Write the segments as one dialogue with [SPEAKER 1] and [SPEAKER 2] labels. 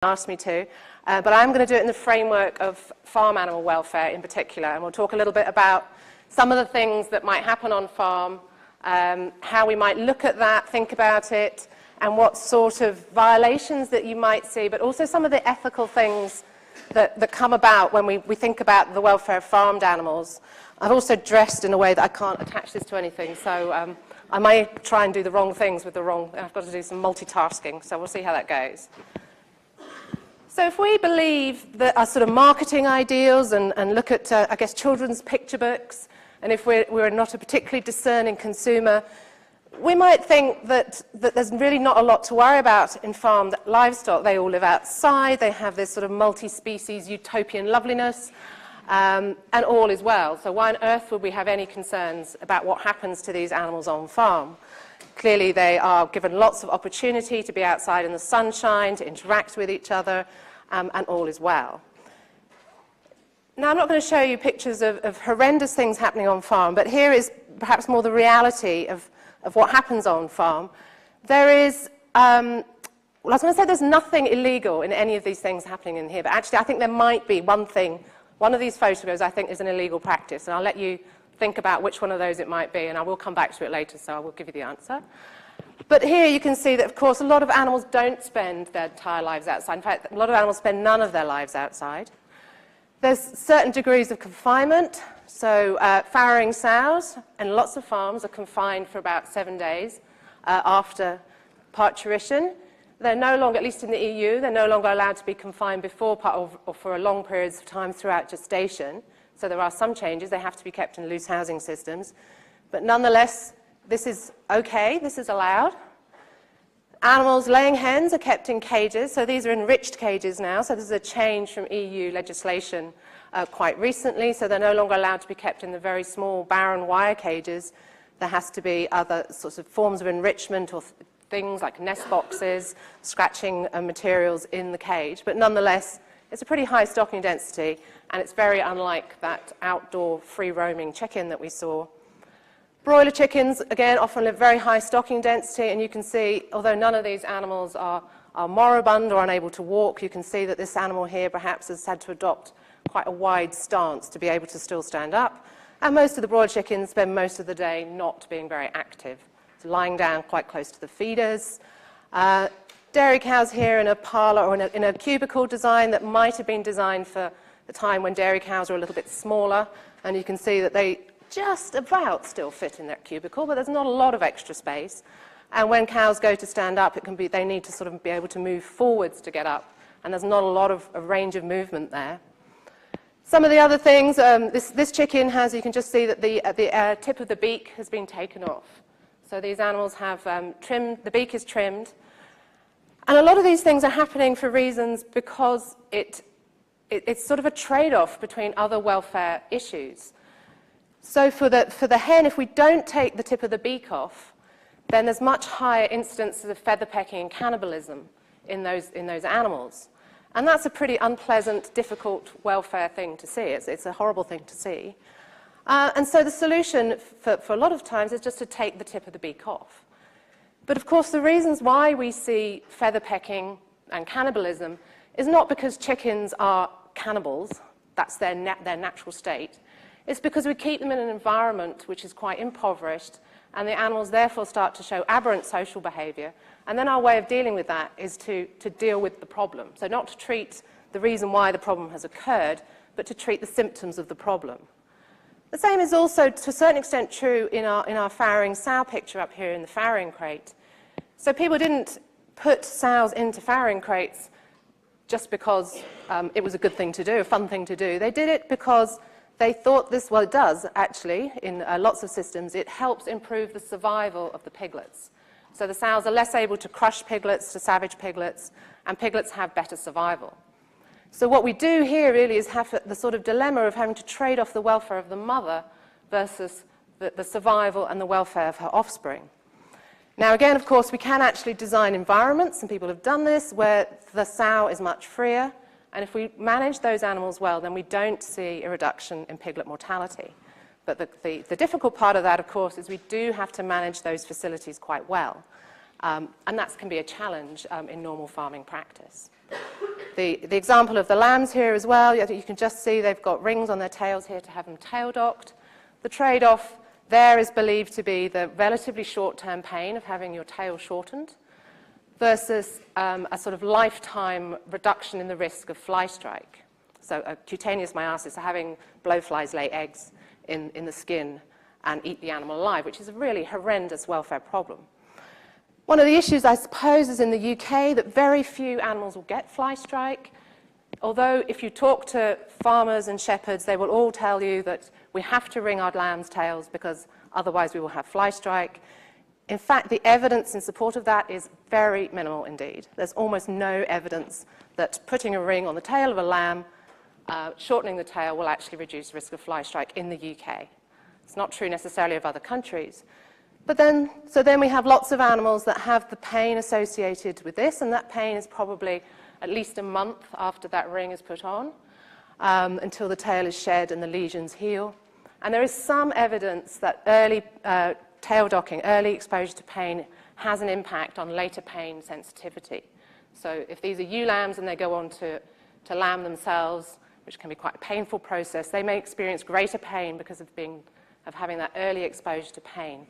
[SPEAKER 1] asked me to, but I'm going to do it in the framework of farm animal welfare in particular, and we'll talk a little bit about some of the things that might happen on farm, how we might look at that, think about it, and what sort of violations that you might see, but also some of the ethical things that come about when we think about the welfare of farmed animals. I've also dressed in a way that I can't attach this to anything, so I may try and do the wrong things with the wrong, I've got to do some multitasking, so we'll see how that goes. So if we believe that our sort of marketing ideals and look at, I guess, children's picture books, and if we're not a particularly discerning consumer, we might think that there's really not a lot to worry about in farmed livestock. They all live outside, they have this sort of multi-species utopian loveliness, and all is well. So why on earth would we have any concerns about what happens to these animals on farm? Clearly they are given lots of opportunity to be outside in the sunshine, to interact with each other, and all is well. Now I'm not going to show you pictures of horrendous things happening on farm, but here is perhaps more the reality of what happens on farm. There is, well, I was going to say there's nothing illegal in any of these things happening in here, but actually I think there might be one thing. One of these photographs I think is an illegal practice, and I'll let you think about which one of those it might be, and I will come back to it later, so I will give you the answer. But here you can see that, of course, a lot of animals don't spend their entire lives outside. In fact, a lot of animals spend none of their lives outside. There's certain degrees of confinement. So farrowing sows and lots of farms are confined for about 7 days after parturition. They're no longer, at least in the EU, they're no longer allowed to be confined before or for a long periods of time throughout gestation. So there are some changes. They have to be kept in loose housing systems. But nonetheless, this is okay. This is allowed. Animals laying hens are kept in cages. So these are enriched cages now. So this is a change from EU legislation quite recently. So they're no longer allowed to be kept in the very small barren wire cages. There has to be other sorts of forms of enrichment or things like nest boxes, scratching materials in the cage. But nonetheless, it's a pretty high stocking density, and it's very unlike that outdoor free-roaming chicken that we saw. Broiler chickens, again, often live very high stocking density, and you can see, although none of these animals are moribund or unable to walk, you can see that this animal here perhaps has had to adopt quite a wide stance to be able to still stand up. And most of the broiler chickens spend most of the day not being very active, so lying down quite close to the feeders. Dairy cows here in a parlour or in a cubicle design that might have been designed for the time when dairy cows were a little bit smaller, and you can see that they just about still fit in that cubicle, but there's not a lot of extra space. And when cows go to stand up, they need to sort of be able to move forwards to get up, and there's not a lot of a range of movement there. Some of the other things, this chicken has, you can just see that the tip of the beak has been taken off. So these animals have trimmed, the beak is trimmed. And a lot of these things are happening for reasons because it's sort of a trade-off between other welfare issues. So for the hen, if we don't take the tip of the beak off, then there's much higher incidences of feather pecking and cannibalism in those animals. And that's a pretty unpleasant, difficult welfare thing to see. It's a horrible thing to see. And so the solution for a lot of times is just to take the tip of the beak off. But of course, the reasons why we see feather pecking and cannibalism is not because chickens are cannibals, that's their natural state. It's because we keep them in an environment which is quite impoverished, and the animals therefore start to show aberrant social behaviour. And then our way of dealing with that is to deal with the problem. So not to treat the reason why the problem has occurred, but to treat the symptoms of the problem. The same is also, to a certain extent, true in our farrowing sow picture up here in the farrowing crate. So people didn't put sows into farrowing crates just because it was a good thing to do, a fun thing to do. They did it because they thought this, well, it does actually, in lots of systems, it helps improve the survival of the piglets. So the sows are less able to crush piglets, to savage piglets, and piglets have better survival. So what we do here really is have the sort of dilemma of having to trade off the welfare of the mother versus the survival and the welfare of her offspring. Now again, of course, we can actually design environments, and people have done this, where the sow is much freer, and if we manage those animals well, then we don't see a reduction in piglet mortality. But the difficult part of that, of course, is we do have to manage those facilities quite well. And that can be a challenge in normal farming practice. The example of the lambs here as well, you can just see they've got rings on their tails here to have them tail docked. The trade-off there is believed to be the relatively short-term pain of having your tail shortened versus a sort of lifetime reduction in the risk of fly strike. So a cutaneous myiasis, so having blowflies lay eggs in the skin and eat the animal alive, which is a really horrendous welfare problem. One of the issues, I suppose, is in the UK that very few animals will get fly strike. Although if you talk to farmers and shepherds, they will all tell you that we have to wring our lambs' tails because otherwise we will have fly strike. In fact, the evidence in support of that is very minimal indeed. There's almost no evidence that putting a ring on the tail of a lamb, shortening the tail, will actually reduce risk of fly strike in the UK. It's not true necessarily of other countries. But so then we have lots of animals that have the pain associated with this, and that pain is probably at least a month after that ring is put on, until the tail is shed and the lesions heal. And there is some evidence that early tail docking, early exposure to pain, has an impact on later pain sensitivity. So if these are ewe lambs and they go on to lamb themselves, which can be quite a painful process, they may experience greater pain because of having that early exposure to pain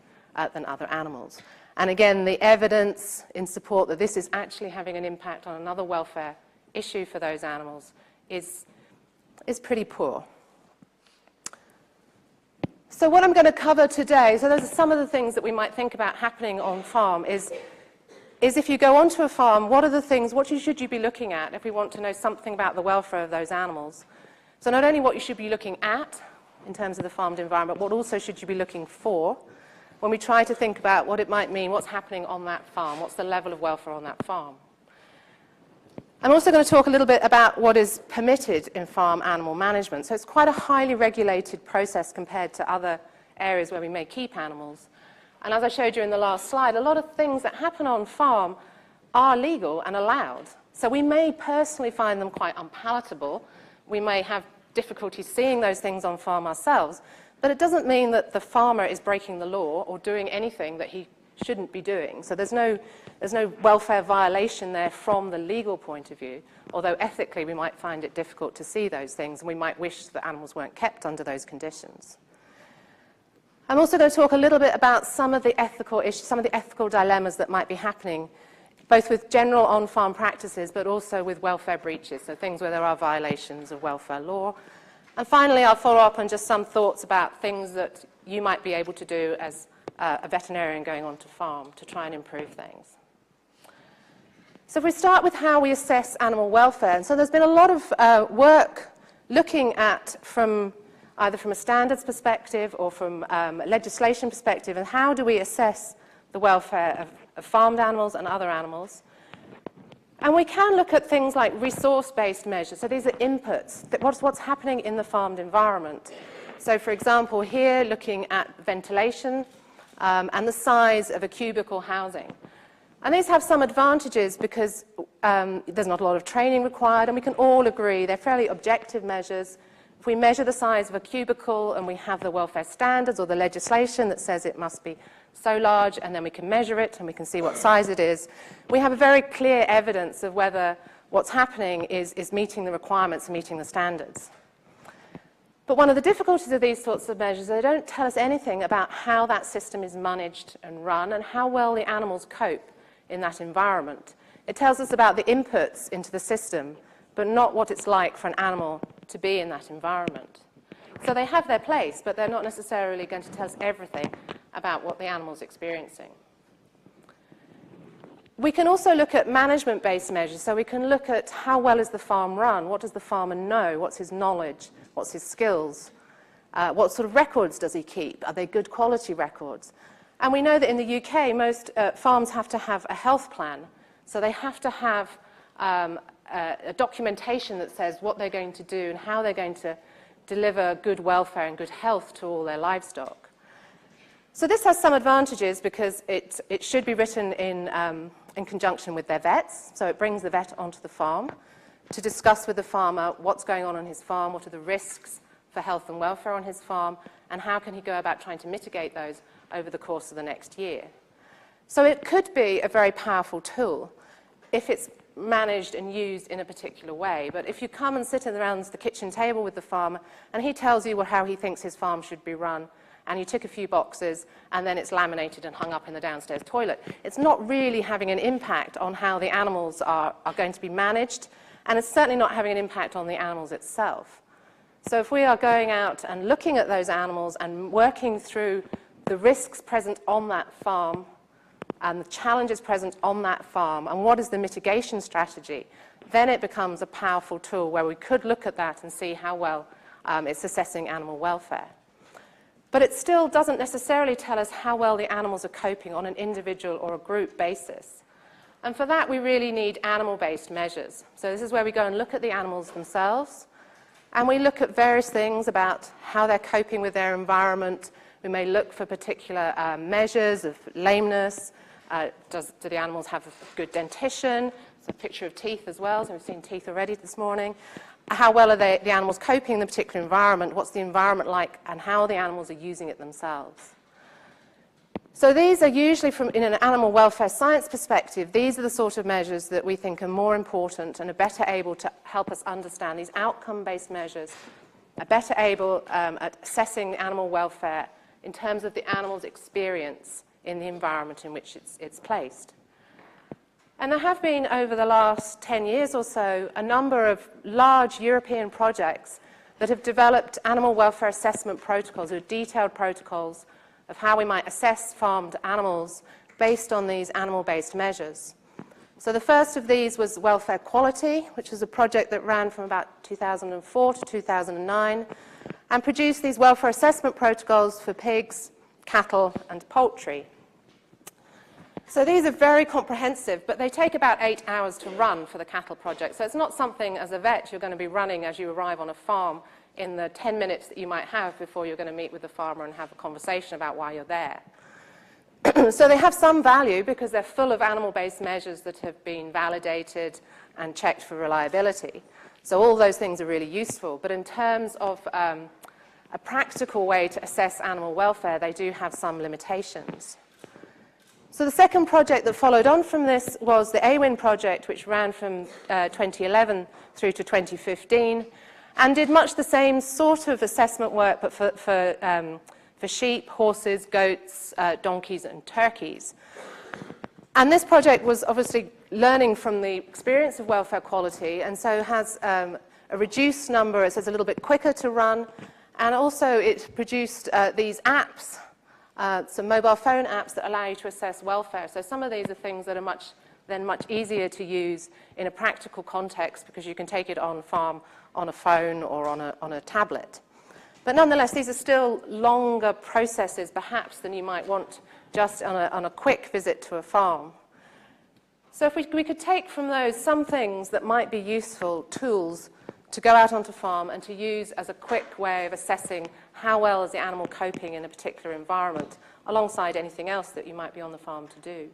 [SPEAKER 1] than other animals. And again, the evidence in support that this is actually having an impact on another welfare issue for those animals is pretty poor. So what I'm going to cover today, so those are some of the things that we might think about happening on farm, is if you go onto a farm, what are the things, should you be looking at if we want to know something about the welfare of those animals? So not only what you should be looking at in terms of the farmed environment, what also should you be looking for when we try to think about what it might mean, what's happening on that farm, what's the level of welfare on that farm. I'm also going to talk a little bit about what is permitted in farm animal management. So it's quite a highly regulated process compared to other areas where we may keep animals. And as I showed you in the last slide, a lot of things that happen on farm are legal and allowed. So we may personally find them quite unpalatable. We may have difficulty seeing those things on farm ourselves. But it doesn't mean that the farmer is breaking the law or doing anything that he shouldn't be doing. So there's no welfare violation there from the legal point of view, although ethically we might find it difficult to see those things, and we might wish that animals weren't kept under those conditions. I'm also going to talk a little bit about some of the ethical issues, some of the ethical dilemmas that might be happening, both with general on-farm practices, but also with welfare breaches, so things where there are violations of welfare law. And finally, I'll follow up on just some thoughts about things that you might be able to do as a veterinarian going on to farm to try and improve things. So if we start with how we assess animal welfare, and so there's been a lot of work looking at either from a standards perspective or from a legislation perspective, and how do we assess the welfare of farmed animals and other animals. And we can look at things like resource-based measures. So these are inputs, what's happening in the farmed environment. So for example, here looking at ventilation and the size of a cubicle housing. And these have some advantages because there's not a lot of training required, and we can all agree they're fairly objective measures. If we measure the size of a cubicle and we have the welfare standards or the legislation that says it must be so large, and then we can measure it and we can see what size it is, we have a very clear evidence of whether what's happening is meeting the requirements and meeting the standards. But one of the difficulties of these sorts of measures is they don't tell us anything about how that system is managed and run and how well the animals cope in that environment. It tells us about the inputs into the system, but not what it's like for an animal to be in that environment. So they have their place, but they're not necessarily going to tell us everything about what the animal's experiencing. We can also look at management-based measures. So we can look at how well is the farm run, what does the farmer know, what's his knowledge, what's his skills, what sort of records does he keep, are they good quality records? And we know that in the UK, most farms have to have a health plan. So they have to have a documentation that says what they're going to do and how they're going to deliver good welfare and good health to all their livestock. So this has some advantages because it should be written in conjunction with their vets. So it brings the vet onto the farm to discuss with the farmer what's going on his farm, what are the risks for health and welfare on his farm, and how can he go about trying to mitigate those over the course of the next year. So it could be a very powerful tool if it's managed and used in a particular way. But if you come and sit around the kitchen table with the farmer and he tells you how he thinks his farm should be run, and you tick a few boxes, and then it's laminated and hung up in the downstairs toilet, it's not really having an impact on how the animals are going to be managed, and it's certainly not having an impact on the animals itself. So if we are going out and looking at those animals and working through the risks present on that farm and the challenges present on that farm and what is the mitigation strategy, then it becomes a powerful tool where we could look at that and see how well it's assessing animal welfare. But it still doesn't necessarily tell us how well the animals are coping on an individual or a group basis. And for that, we really need animal-based measures. So this is where we go and look at the animals themselves, and we look at various things about how they're coping with their environment. We may look for particular measures of lameness. Do the animals have a good dentition? It's a picture of teeth as well, so we've seen teeth already this morning. How well are the animals coping in the particular environment? What's the environment like, and how the animals are using it themselves? So these are usually, in an animal welfare science perspective, these are the sort of measures that we think are more important and are better able to help us understand. These outcome-based measures are better able at assessing animal welfare in terms of the animal's experience in the environment in which it's placed. And there have been, over the last 10 years or so, a number of large European projects that have developed animal welfare assessment protocols, or detailed protocols of how we might assess farmed animals based on these animal-based measures. So the first of these was welfare quality, which was a project that ran from about 2004 to 2009, and produced these welfare assessment protocols for pigs, cattle, and poultry. So these are very comprehensive, but they take about 8 hours to run for the cattle project. So it's not something, as a vet, you're going to be running as you arrive on a farm in the 10 minutes that you might have before you're going to meet with the farmer and have a conversation about why you're there. So they have some value because they're full of animal-based measures that have been validated and checked for reliability. So all those things are really useful. But in terms of a practical way to assess animal welfare, they do have some limitations. So the second project that followed on from this was the AWIN project, which ran from 2011 through to 2015, and did much the same sort of assessment work, but for sheep, horses, goats, donkeys, and turkeys. And this project was obviously learning from the experience of welfare quality, and so has a reduced number, so it's a little bit quicker to run, and also it produced these apps, some mobile phone apps that allow you to assess welfare. So some of these are things that are much easier to use in a practical context because you can take it on farm on a phone or on a tablet. But nonetheless, these are still longer processes perhaps than you might want just on a quick visit to a farm. So if we could take from those some things that might be useful tools to go out onto farm and to use as a quick way of assessing how well is the animal coping in a particular environment, alongside anything else that you might be on the farm to do.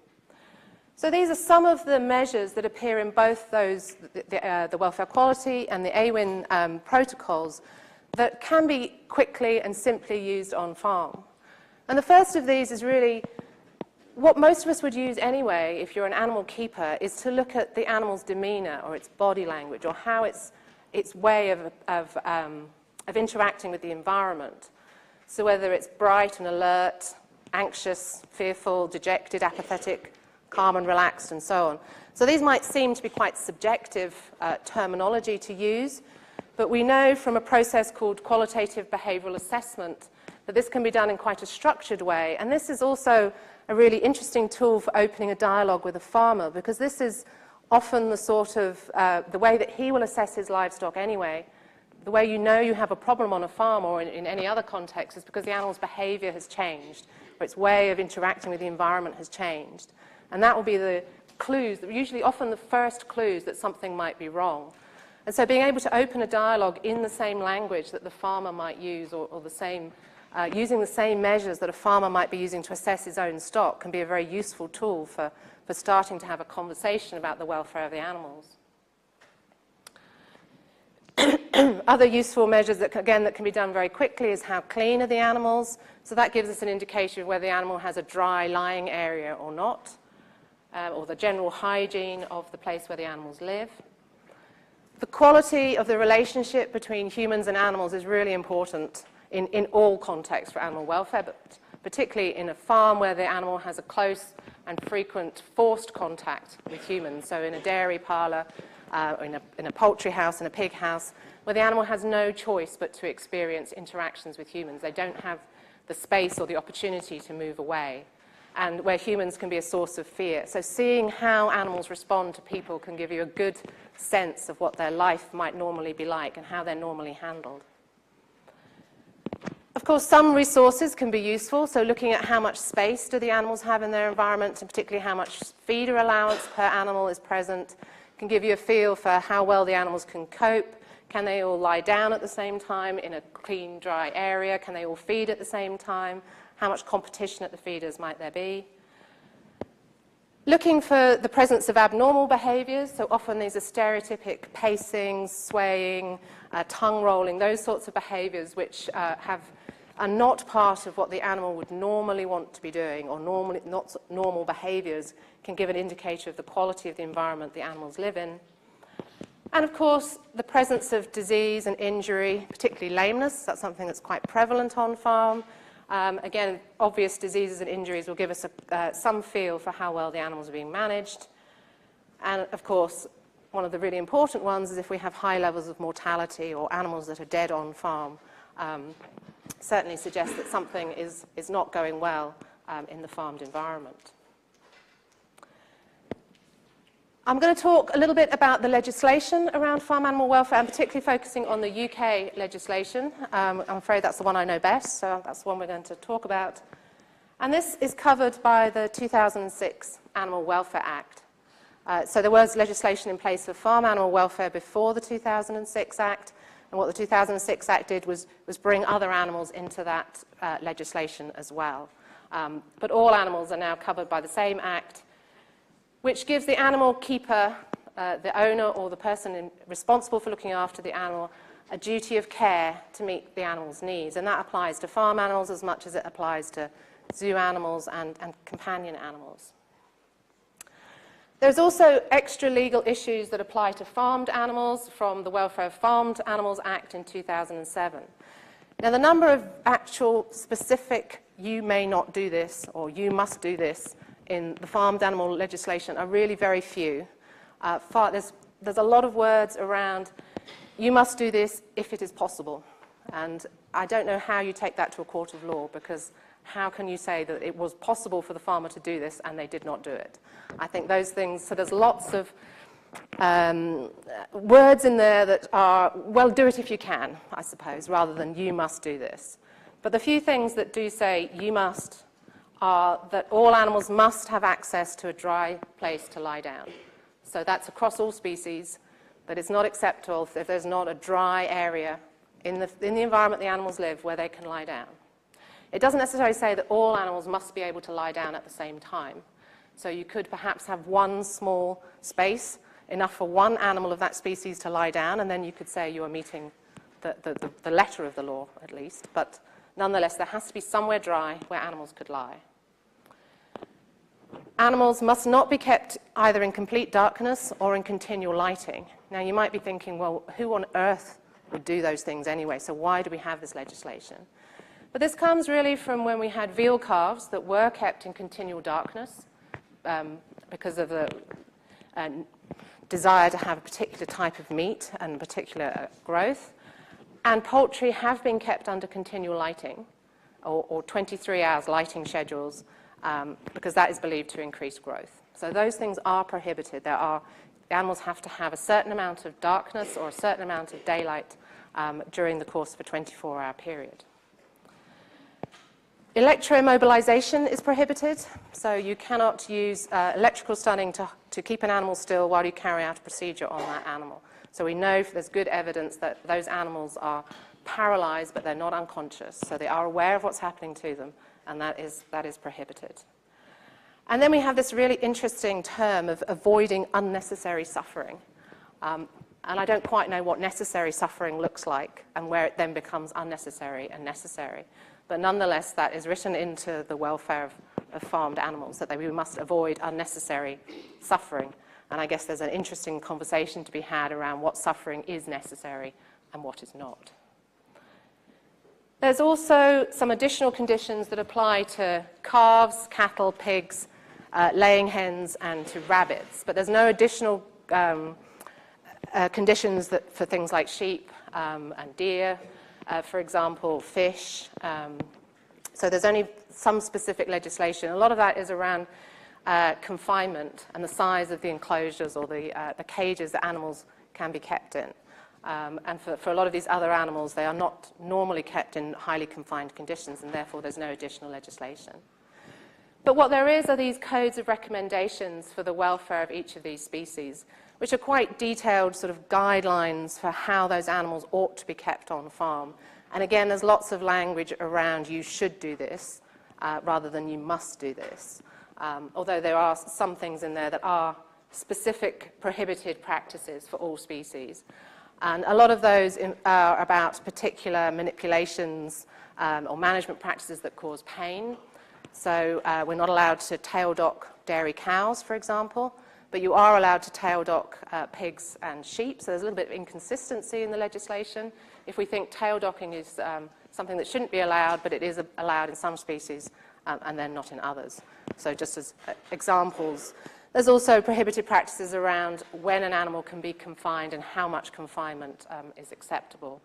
[SPEAKER 1] So these are some of the measures that appear in both those, the welfare quality and the AWIN protocols, that can be quickly and simply used on farm. And the first of these is really what most of us would use anyway if you're an animal keeper, is to look at the animal's demeanor or its body language or how its way of interacting with the environment. So whether it's bright and alert, anxious, fearful, dejected, apathetic, calm and relaxed, and so on. So these might seem to be quite subjective terminology to use, but we know from a process called qualitative behavioral assessment that this can be done in quite a structured way, and this is also a really interesting tool for opening a dialogue with a farmer, because this is often the sort of, the way that he will assess his livestock anyway. The way you know you have a problem on a farm or in any other context is because the animal's behavior has changed, or its way of interacting with the environment has changed. And that will be the clues, usually often the first clues that something might be wrong. And so being able to open a dialogue in the same language that the farmer might use, or the same, using the same measures that a farmer might be using to assess his own stock, can be a very useful tool for starting to have a conversation about the welfare of the animals. Other useful measures that can be done very quickly is how clean are the animals. So that gives us an indication of whether the animal has a dry lying area or not. or the general hygiene of the place where the animals live. The quality of the relationship between humans and animals is really important in all contexts for animal welfare, but particularly in a farm where the animal has a close and frequent forced contact with humans. So in a dairy parlour, in a poultry house, in a pig house, where the animal has no choice but to experience interactions with humans. They don't have the space or the opportunity to move away, and where humans can be a source of fear. So seeing how animals respond to people can give you a good sense of what their life might normally be like and how they're normally handled. Of course, some resources can be useful, so looking at how much space do the animals have in their environment, and particularly how much feeder allowance per animal is present, can give you a feel for how well the animals can cope. Can they all lie down at the same time in a clean, dry area? Can they all feed at the same time? How much competition at the feeders might there be? Looking for the presence of abnormal behaviours, so often these are stereotypic pacing, swaying, tongue rolling, those sorts of behaviours which are not part of what the animal would normally want to be doing, or not normal behaviours, can give an indicator of the quality of the environment the animals live in. And of course, the presence of disease and injury, particularly lameness, that's something that's quite prevalent on farm. Again, obvious diseases and injuries will give us some feel for how well the animals are being managed. And of course, one of the really important ones is if we have high levels of mortality or animals that are dead on farm, certainly suggests that something is not going well in the farmed environment. I'm going to talk a little bit about the legislation around farm animal welfare, and particularly focusing on the UK legislation. I'm afraid that's the one I know best, so that's the one we're going to talk about. And this is covered by the 2006 Animal Welfare Act. So there was legislation in place for farm animal welfare before the 2006 Act, and what the 2006 Act did was bring other animals into that legislation as well. But all animals are now covered by the same Act, which gives the animal keeper, the owner or the person responsible for looking after the animal, a duty of care to meet the animal's needs. And that applies to farm animals as much as it applies to zoo animals and companion animals. There's also extra legal issues that apply to farmed animals from the Welfare of Farmed Animals Act in 2007. Now, the number of actual specific "you may not do this" or "you must do this" in the farmed animal legislation are really very few. There's a lot of words around "you must do this if it is possible." And I don't know how you take that to a court of law, because how can you say that it was possible for the farmer to do this and they did not do it? I think those things, so there's lots of words in there that are, well, do it if you can, I suppose, rather than "you must do this." But the few things that do say "you must" are that all animals must have access to a dry place to lie down. So that's across all species, that it's not acceptable if there's not a dry area in the environment the animals live where they can lie down. It doesn't necessarily say that all animals must be able to lie down at the same time. So you could perhaps have one small space, enough for one animal of that species to lie down, and then you could say you are meeting the letter of the law, at least. But nonetheless, there has to be somewhere dry where animals could lie. Animals must not be kept either in complete darkness or in continual lighting. Now, you might be thinking, well, who on earth would do those things anyway? So why do we have this legislation? But this comes really from when we had veal calves that were kept in continual darkness because of the desire to have a particular type of meat and particular growth. And poultry have been kept under continual lighting, or 23 hours lighting schedules, because that is believed to increase growth. So those things are prohibited. The animals have to have a certain amount of darkness or a certain amount of daylight during the course of a 24-hour period. Electromobilization is prohibited, so you cannot use electrical stunning to keep an animal still while you carry out a procedure on that animal. So we know there's good evidence that those animals are paralyzed, but they're not unconscious, so they are aware of what's happening to them, and that is prohibited. And then we have this really interesting term of avoiding unnecessary suffering. And I don't quite know what necessary suffering looks like and where it then becomes unnecessary and necessary. But nonetheless, that is written into the Welfare of of farmed animals, that we must avoid unnecessary suffering. And I guess there's an interesting conversation to be had around what suffering is necessary and what is not. There's also some additional conditions that apply to calves, cattle, pigs, laying hens, and to rabbits. But there's no additional conditions for things like sheep and deer, for example, fish. So there's only some specific legislation. A lot of that is around confinement and the size of the enclosures or the cages that animals can be kept in. And for a lot of these other animals, they are not normally kept in highly confined conditions, and therefore there's no additional legislation. But what there is are these codes of recommendations for the welfare of each of these species, which are quite detailed sort of guidelines for how those animals ought to be kept on farm. And again, there's lots of language around you should do this rather than you must do this. Although there are some things in there that are specific prohibited practices for all species. And a lot of those are about particular manipulations or management practices that cause pain. So we're not allowed to tail dock dairy cows, for example, but you are allowed to tail dock pigs and sheep. So there's a little bit of inconsistency in the legislation. If we think tail docking is something that shouldn't be allowed, but it is allowed in some species and then not in others. So just as examples. There's also prohibited practices around when an animal can be confined and how much confinement is acceptable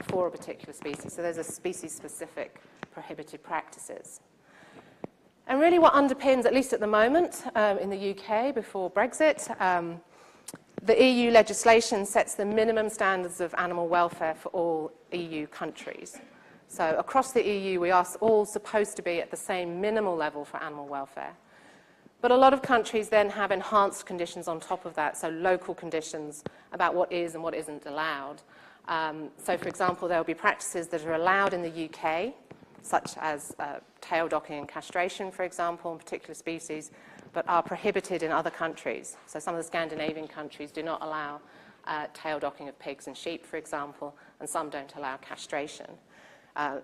[SPEAKER 1] for a particular species. So there's a species-specific prohibited practices. And really what underpins, at least at the moment in the UK before Brexit, the EU legislation sets the minimum standards of animal welfare for all EU countries. So across the EU, we are all supposed to be at the same minimal level for animal welfare. But a lot of countries then have enhanced conditions on top of that, so local conditions about what is and what isn't allowed. So, for example, there will be practices that are allowed in the UK, such as tail docking and castration, for example, in particular species, but are prohibited in other countries. So some of the Scandinavian countries do not allow tail docking of pigs and sheep, for example, and some don't allow castration.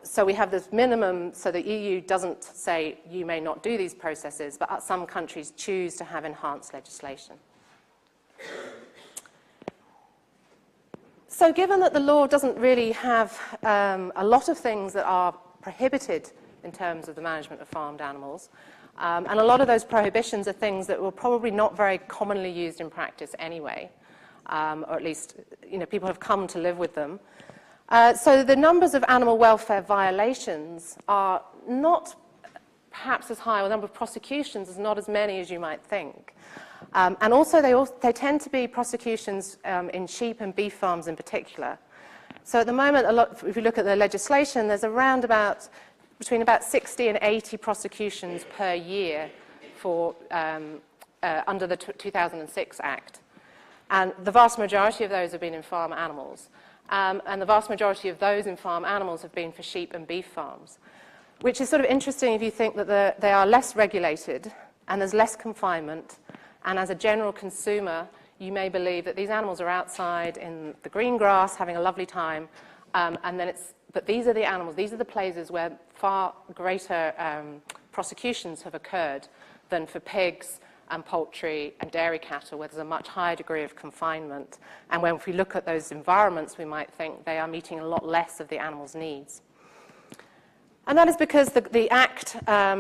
[SPEAKER 1] So we have this minimum, so the EU doesn't say you may not do these processes, but some countries choose to have enhanced legislation. So given that the law doesn't really have a lot of things that are prohibited in terms of the management of farmed animals, and a lot of those prohibitions are things that were probably not very commonly used in practice anyway, or at least people have come to live with them. So the numbers of animal welfare violations are not perhaps as high, or the number of prosecutions is not as many as you might think. And also they tend to be prosecutions in sheep and beef farms in particular. So at the moment, if you look at the legislation, there's around between about 60 and 80 prosecutions per year for, under the 2006 Act. And the vast majority of those have been in farm animals. And the vast majority of those in farm animals have been for sheep and beef farms, which is sort of interesting if you think that they are less regulated and there's less confinement, and as a general consumer, you may believe that these animals are outside in the green grass having a lovely time, but these are the animals, these are the places where far greater prosecutions have occurred than for pigs and poultry and dairy cattle, where there's a much higher degree of confinement. And when we look at those environments, we might think they are meeting a lot less of the animal's needs. And that is because the Act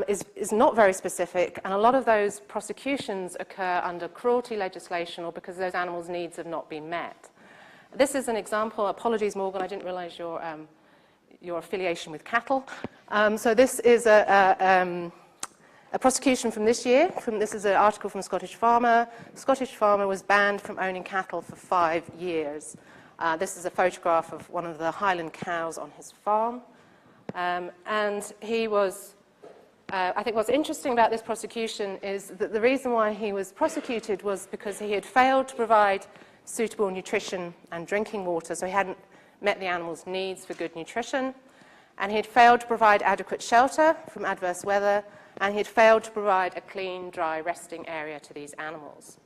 [SPEAKER 1] is not very specific, and a lot of those prosecutions occur under cruelty legislation or because those animals' needs have not been met. This is an example. Apologies, Morgan, I didn't realize your affiliation with cattle. So this is a prosecution from this year. This is an article from Scottish Farmer. Scottish Farmer was banned from owning cattle for 5 years. This is a photograph of one of the Highland cows on his farm. And he was, I think what's interesting about this prosecution is that the reason why he was prosecuted was because he had failed to provide suitable nutrition and drinking water, so he hadn't met the animal's needs for good nutrition, and he had failed to provide adequate shelter from adverse weather, and he had failed to provide a clean, dry resting area to these animals.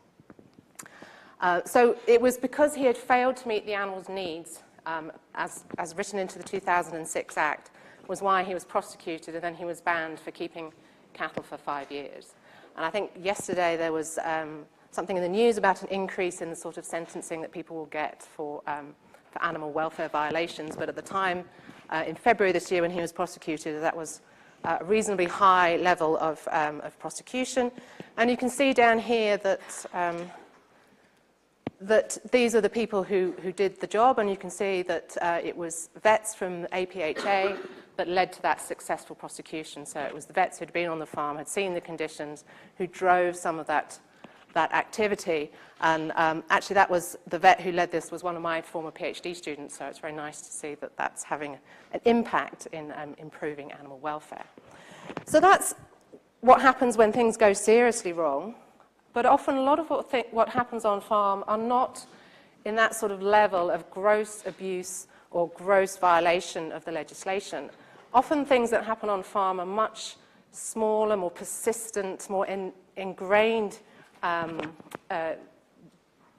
[SPEAKER 1] So it was because he had failed to meet the animal's needs, as written into the 2006 Act, was why he was prosecuted, and then he was banned for keeping cattle for 5 years. And I think yesterday there was something in the news about an increase in the sort of sentencing that people will get for animal welfare violations. But at the time, in February this year when he was prosecuted, that was a reasonably high level of prosecution. And you can see down here that that these are the people who did the job, and you can see that it was vets from APHA that led to that successful prosecution. So it was the vets who'd been on the farm, had seen the conditions, who drove some of that activity. And actually that was the vet who led this was one of my former PhD students, so it's very nice to see that that's having an impact in improving animal welfare. So that's what happens when things go seriously wrong. But often a lot of what happens on farm are not in that sort of level of gross abuse or gross violation of the legislation. Often things that happen on farm are much smaller, more persistent, more ingrained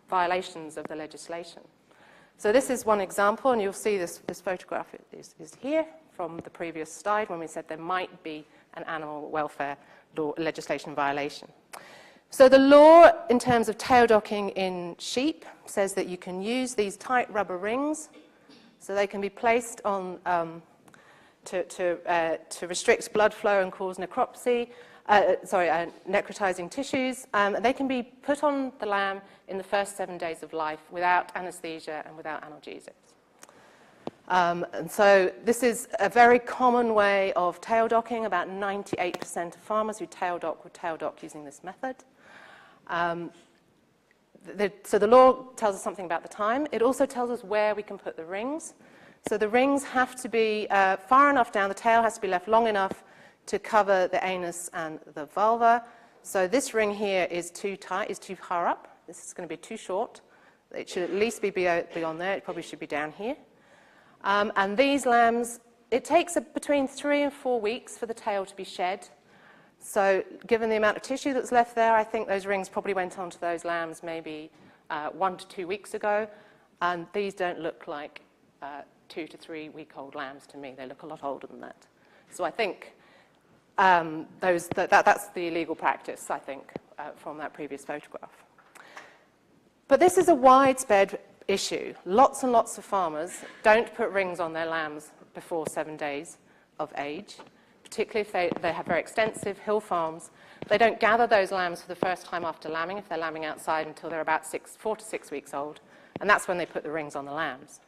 [SPEAKER 1] violations of the legislation. So this is one example, and you'll see this photograph is here from the previous slide when we said there might be an animal welfare law legislation violation. So the law in terms of tail docking in sheep says that you can use these tight rubber rings, so they can be placed on to restrict blood flow and cause necropsy, necrotizing tissues. They can be put on the lamb in the first 7 days of life without anesthesia and without analgesics. And so this is a very common way of tail docking. About 98% of farmers who tail dock would tail dock using this method. So the law tells us something about the time. It also tells us where we can put the rings. So the rings have to be far enough down, the tail has to be left long enough to cover the anus and the vulva. So this ring here is too tight, is too far up. This is going to be too short. It should at least be beyond there. It probably should be down here. And these lambs, it takes between 3 and 4 weeks for the tail to be shed. So given the amount of tissue that's left there, I think those rings probably went onto those lambs maybe 1 to 2 weeks ago. And these don't look like 2 to 3 week old lambs to me. They look a lot older than that. So I think that's the illegal practice, I think, from that previous photograph. But this is a widespread issue. Lots and lots of farmers don't put rings on their lambs before 7 days of age, particularly if they have very extensive hill farms. They don't gather those lambs for the first time after lambing, if they're lambing outside, until they're about 4 to 6 weeks old, and that's when they put the rings on the lambs.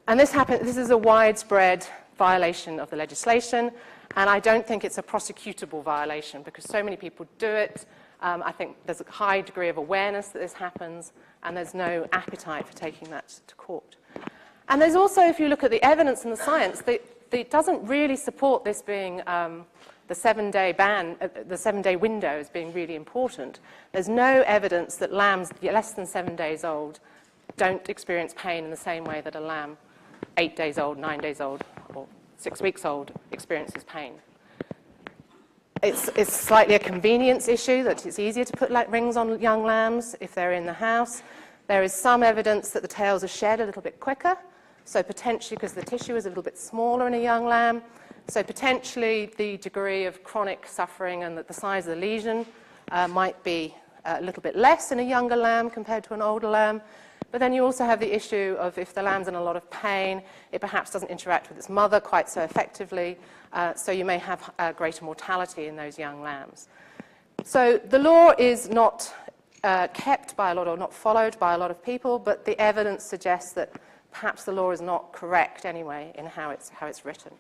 [SPEAKER 1] And this is a widespread violation of the legislation, and I don't think it's a prosecutable violation because so many people do it. I think there's a high degree of awareness that this happens, and there's no appetite for taking that to court. And there's also, if you look at the evidence and the science, it doesn't really support this being the 7-day ban, the 7-day window as being really important. There's no evidence that lambs less than 7 days old don't experience pain in the same way that a lamb 8 days old, 9 days old, or 6 weeks old experiences pain. It's slightly a convenience issue, that it's easier to put rings on young lambs if they're in the house. There is some evidence that the tails are shed a little bit quicker, so potentially because the tissue is a little bit smaller in a young lamb, so potentially the degree of chronic suffering and the size of the lesion might be a little bit less in a younger lamb compared to an older lamb. But then you also have the issue of if the lamb's in a lot of pain, it perhaps doesn't interact with its mother quite so effectively, so you may have greater mortality in those young lambs. So the law is not kept by a lot, or not followed by a lot of people, but the evidence suggests that perhaps the law is not correct anyway in how it's written.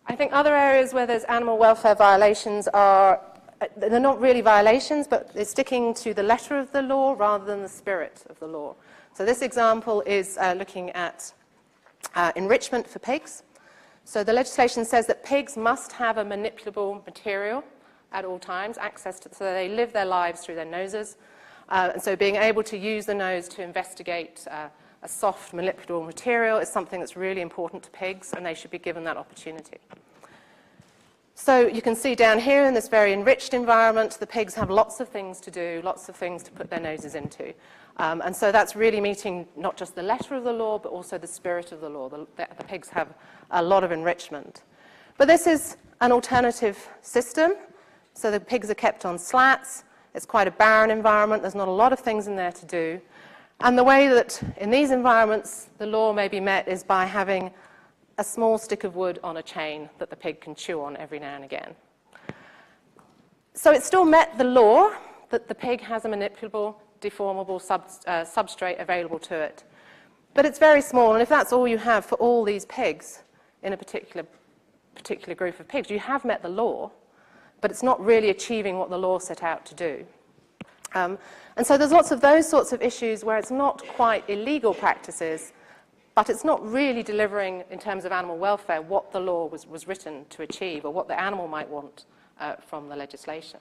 [SPEAKER 1] I think other areas where there's animal welfare violations are they're not really violations, but they're sticking to the letter of the law rather than the spirit of the law. So this example is looking at enrichment for pigs. So the legislation says that pigs must have a manipulable material at all times, access to, so they live their lives through their noses. And so being able to use the nose to investigate a soft manipulable material is something that's really important to pigs, and they should be given that opportunity. So you can see down here in this very enriched environment, the pigs have lots of things to do, lots of things to put their noses into. And so that's really meeting not just the letter of the law, but also the spirit of the law. The pigs have a lot of enrichment. But this is an alternative system. So the pigs are kept on slats. It's quite a barren environment. There's not a lot of things in there to do. And the way that in these environments the law may be met is by having a small stick of wood on a chain that the pig can chew on every now and again. So it still met the law that the pig has a manipulable, deformable substrate available to it. But it's very small, and if that's all you have for all these pigs in a particular group of pigs, you have met the law, but it's not really achieving what the law set out to do. And so there's lots of those sorts of issues where it's not quite illegal practices, but it's not really delivering, in terms of animal welfare, what the law was written to achieve, or what the animal might want from the legislation.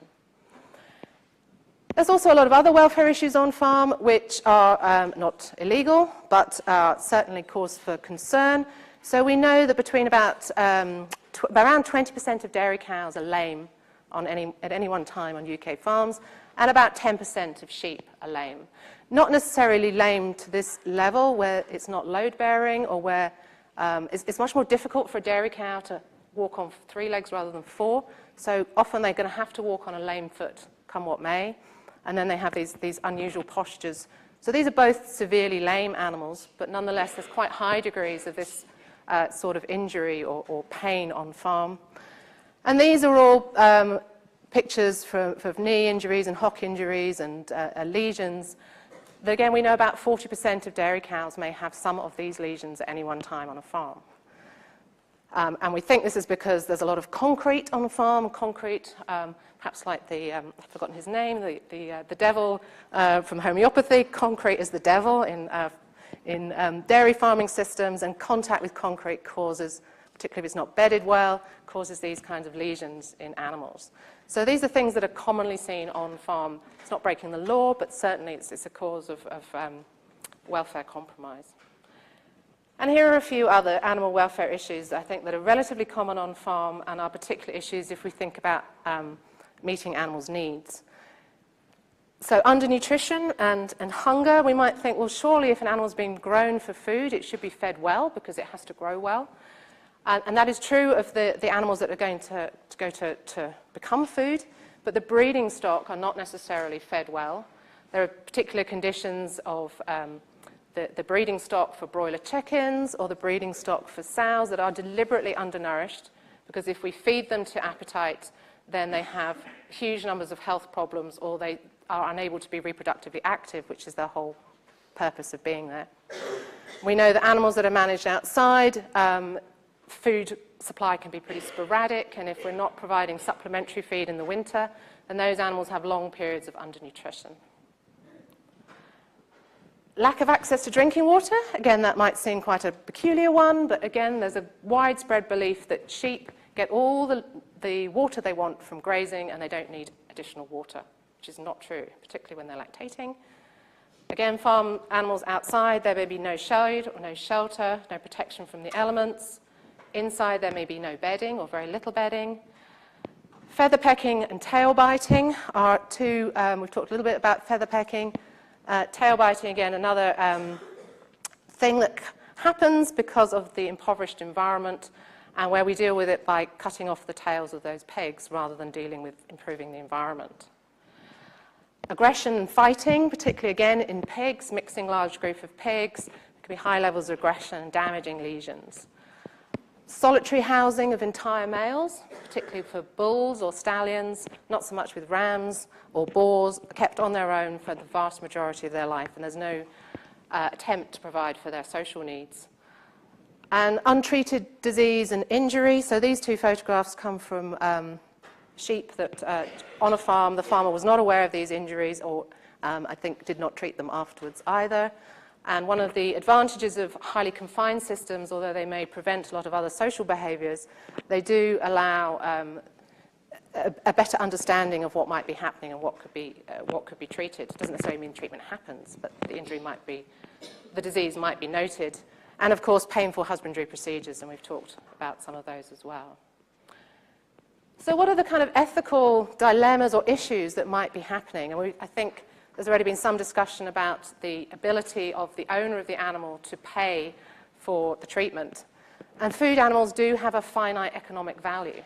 [SPEAKER 1] There's also a lot of other welfare issues on farm which are not illegal, but are certainly cause for concern. So we know that between around 20% of dairy cows are lame at any one time on UK farms, and about 10% of sheep are lame. Not necessarily lame to this level where it's not load-bearing, or where it's much more difficult for a dairy cow to walk on 3 legs rather than 4. So often they're going to have to walk on a lame foot, come what may. And then they have these unusual postures. So these are both severely lame animals, but nonetheless there's quite high degrees of this sort of injury or pain on farm. And these are all pictures of knee injuries and hock injuries and lesions. But again, we know about 40% of dairy cows may have some of these lesions at any one time on a farm. And we think this is because there's a lot of concrete on the farm, perhaps like I've forgotten his name, the devil from homeopathy. Concrete is the devil in dairy farming systems, and contact with concrete causes, particularly if it's not bedded well, causes these kinds of lesions in animals. So these are things that are commonly seen on farm. It's not breaking the law, but certainly it's a cause of welfare compromise. And here are a few other animal welfare issues, I think, that are relatively common on farm and are particular issues if we think about meeting animals' needs. So undernutrition and hunger, we might think, well, surely if an animal's being grown for food, it should be fed well because it has to grow well. And that is true of the animals that are going to go to become food, but the breeding stock are not necessarily fed well. There are particular conditions of the breeding stock for broiler chickens or the breeding stock for sows that are deliberately undernourished, because if we feed them to appetite, then they have huge numbers of health problems, or they are unable to be reproductively active, which is their whole purpose of being there. We know that animals that are managed outside, food supply can be pretty sporadic, and if we're not providing supplementary feed in the winter, then those animals have long periods of undernutrition. Lack of access to drinking water, again, that might seem quite a peculiar one, but again, there's a widespread belief that sheep get all the water they want from grazing and they don't need additional water, which is not true, particularly when they're lactating. Again, farm animals outside, there may be no shade or no shelter, no protection from the elements. Inside, there may be no bedding or very little bedding. Feather pecking and tail biting are two, we've talked a little bit about feather pecking. Tail biting, again, another thing that happens because of the impoverished environment, and where we deal with it by cutting off the tails of those pigs rather than dealing with improving the environment. Aggression and fighting, particularly again in pigs, mixing large group of pigs, there can be high levels of aggression and damaging lesions. Solitary housing of entire males, particularly for bulls or stallions, not so much with rams or boars, kept on their own for the vast majority of their life, and there's no attempt to provide for their social needs. And untreated disease and injury, so these two photographs come from sheep that on a farm, the farmer was not aware of these injuries, or I think did not treat them afterwards either. And one of the advantages of highly confined systems, although they may prevent a lot of other social behaviours, they do allow a better understanding of what might be happening and what could be treated. It doesn't necessarily mean treatment happens, but the injury might be, the disease might be noted. And of course, painful husbandry procedures, and we've talked about some of those as well. So what are the kind of ethical dilemmas or issues that might be happening? And I think there's already been some discussion about the ability of the owner of the animal to pay for the treatment. And food animals do have a finite economic value.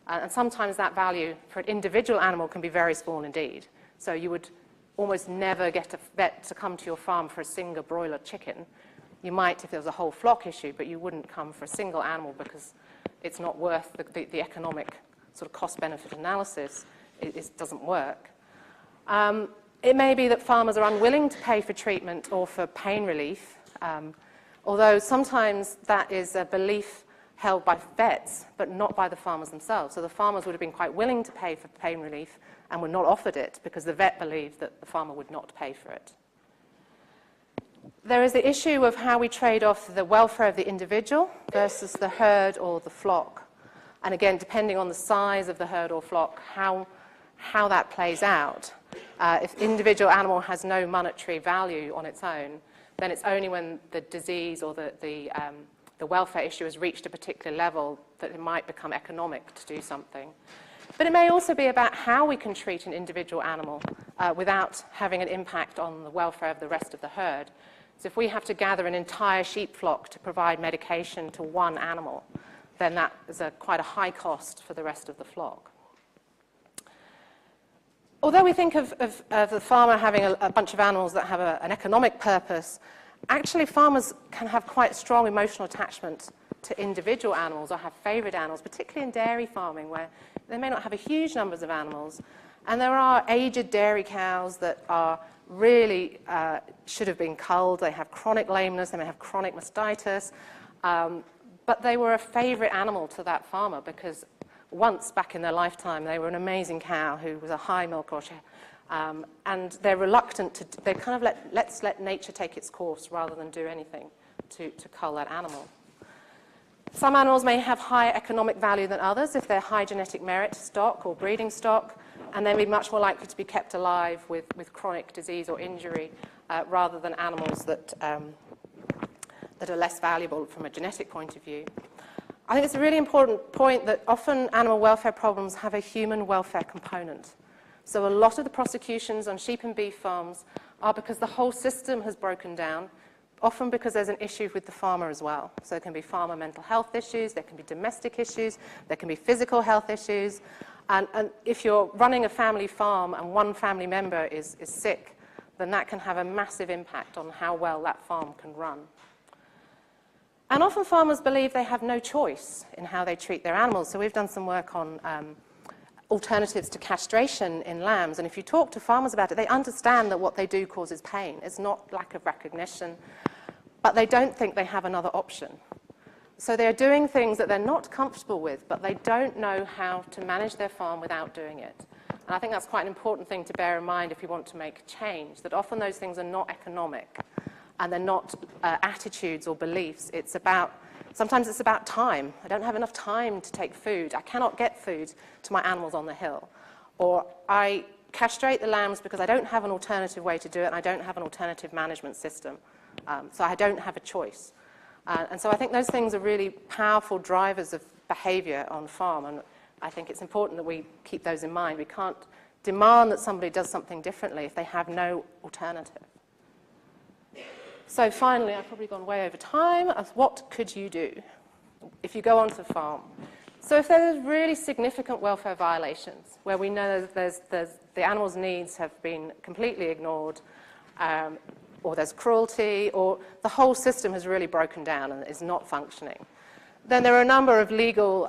[SPEAKER 1] And sometimes that value for an individual animal can be very small indeed. So you would almost never get a vet to come to your farm for a single broiler chicken. You might if there was a whole flock issue, but you wouldn't come for a single animal because it's not worth the economic sort of cost-benefit analysis. It doesn't work. It may be that farmers are unwilling to pay for treatment or for pain relief, although sometimes that is a belief held by vets, but not by the farmers themselves. So the farmers would have been quite willing to pay for pain relief and were not offered it because the vet believed that the farmer would not pay for it. There is the issue of how we trade off the welfare of the individual versus the herd or the flock. And again, depending on the size of the herd or flock, how that plays out. If the individual animal has no monetary value on its own, then it's only when the disease or the welfare issue has reached a particular level that it might become economic to do something. But it may also be about how we can treat an individual animal without having an impact on the welfare of the rest of the herd. So if we have to gather an entire sheep flock to provide medication to one animal, then that is quite a high cost for the rest of the flock. Although we think of the farmer having a bunch of animals that have an economic purpose, actually farmers can have quite strong emotional attachment to individual animals or have favourite animals, particularly in dairy farming where they may not have a huge numbers of animals. And there are aged dairy cows that are really should have been culled. They have chronic lameness, they may have chronic mastitis, but they were a favourite animal to that farmer because once back in their lifetime they were an amazing cow who was a high milk share, and they're reluctant to, they kind of let's let nature take its course rather than do anything to cull that animal. Some animals may have higher economic value than others if they're high genetic merit stock or breeding stock, and they'll be much more likely to be kept alive with chronic disease or injury rather than animals that are less valuable from a genetic point of view. I think it's a really important point that often animal welfare problems have a human welfare component. So a lot of the prosecutions on sheep and beef farms are because the whole system has broken down, often because there's an issue with the farmer as well. So there can be farmer mental health issues, there can be domestic issues, there can be physical health issues. And if you're running a family farm and one family member is sick, then that can have a massive impact on how well that farm can run. And often farmers believe they have no choice in how they treat their animals. So we've done some work on alternatives to castration in lambs. And if you talk to farmers about it, they understand that what they do causes pain. It's not lack of recognition, but they don't think they have another option. So they're doing things that they're not comfortable with, but they don't know how to manage their farm without doing it. And I think that's quite an important thing to bear in mind if you want to make change, that often those things are not economic and they're not attitudes or beliefs. Sometimes it's about time. I don't have enough time to take food. I cannot get food to my animals on the hill. Or I castrate the lambs because I don't have an alternative way to do it and I don't have an alternative management system. So I don't have a choice. And so I think those things are really powerful drivers of behaviour on farm, and I think it's important that we keep those in mind. We can't demand that somebody does something differently if they have no alternative. So finally, I've probably gone way over time, what could you do if you go onto the farm? So if there's really significant welfare violations, where we know the animal's needs have been completely ignored, or there's cruelty, or the whole system has really broken down and is not functioning, then there are a number of legal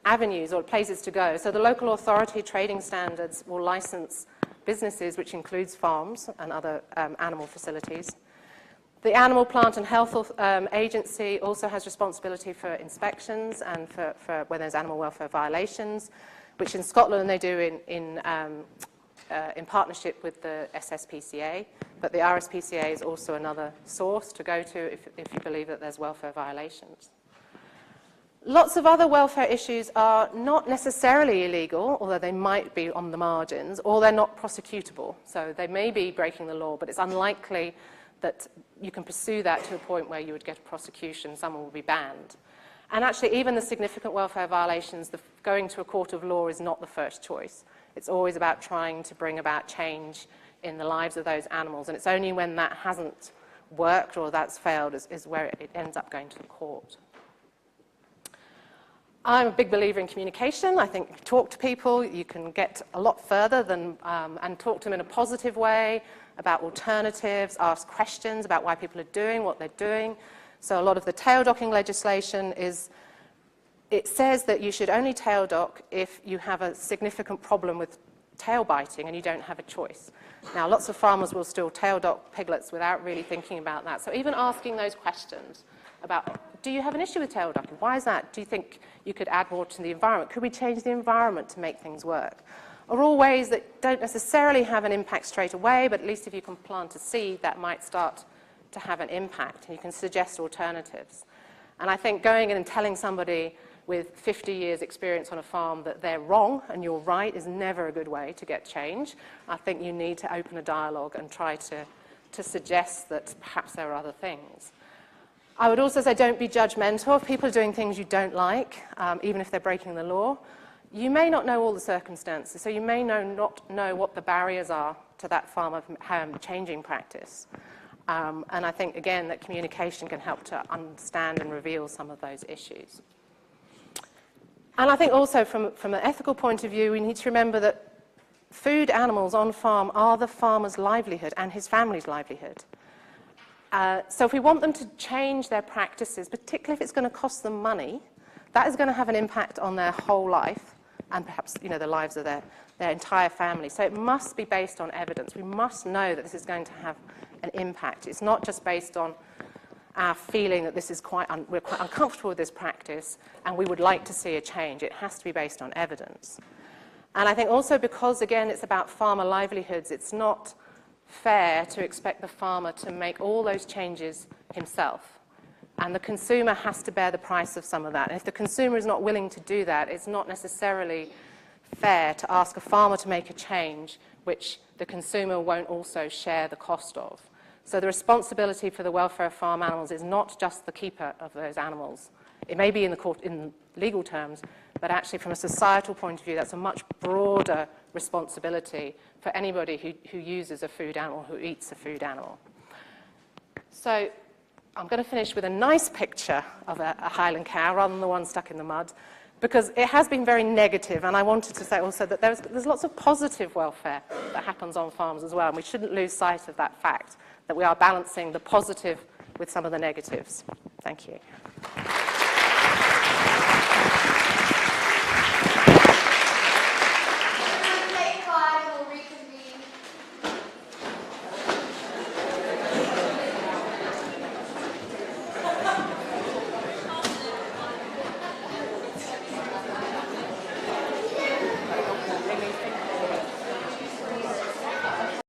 [SPEAKER 1] avenues or places to go. So the local authority trading standards will license businesses, which includes farms and other animal facilities. The Animal Plant and Health Agency also has responsibility for inspections and for when there's animal welfare violations, which in Scotland they do in partnership with the SSPCA, but the RSPCA is also another source to go to if you believe that there's welfare violations. Lots of other welfare issues are not necessarily illegal, although they might be on the margins, or they're not prosecutable. So they may be breaking the law, but it's unlikely that you can pursue that to a point where you would get a prosecution, someone will be banned. And actually, even the significant welfare violations, going to a court of law is not the first choice. It's always about trying to bring about change in the lives of those animals, and it's only when that hasn't worked or that's failed is where it ends up going to the court. I'm a big believer in communication. I think if you talk to people, you can get a lot further than, and talk to them in a positive way about alternatives, ask questions about why people are doing what they're doing. So a lot of the tail docking legislation it says that you should only tail dock if you have a significant problem with tail biting and you don't have a choice. Now, lots of farmers will still tail dock piglets without really thinking about that. So even asking those questions about, do you have an issue with tail docking? Why is that? Do you think you could add more to the environment? Could we change the environment to make things work? Are all ways that don't necessarily have an impact straight away, but at least if you can plant a seed, that might start to have an impact, and you can suggest alternatives. And I think going in and telling somebody with 50 years experience on a farm that they're wrong and you're right is never a good way to get change. I think you need to open a dialogue and try to suggest that perhaps there are other things. I would also say don't be judgmental. If people are doing things you don't like, even if they're breaking the law, you may not know all the circumstances, so you may not know what the barriers are to that farmer changing practice. And I think, again, that communication can help to understand and reveal some of those issues. And I think also from an ethical point of view, we need to remember that food animals on farm are the farmer's livelihood and his family's livelihood. So if we want them to change their practices, particularly if it's going to cost them money, that is going to have an impact on their whole life and perhaps the lives of their entire family. So it must be based on evidence. We must know that this is going to have an impact. It's not just based on our feeling that this is we're quite uncomfortable with this practice and we would like to see a change. It has to be based on evidence. And I think also because, again, it's about farmer livelihoods, it's not fair to expect the farmer to make all those changes himself. And the consumer has to bear the price of some of that. And if the consumer is not willing to do that, it's not necessarily fair to ask a farmer to make a change which the consumer won't also share the cost of. So the responsibility for the welfare of farm animals is not just the keeper of those animals. It may be in the court in legal terms, but actually from a societal point of view, that's a much broader responsibility for anybody who uses a food animal, who eats a food animal. So I'm going to finish with a nice picture of a Highland cow rather than the one stuck in the mud, because it has been very negative, and I wanted to say also that there's lots of positive welfare that happens on farms as well, and we shouldn't lose sight of that fact, that we are balancing the positive with some of the negatives. Thank you.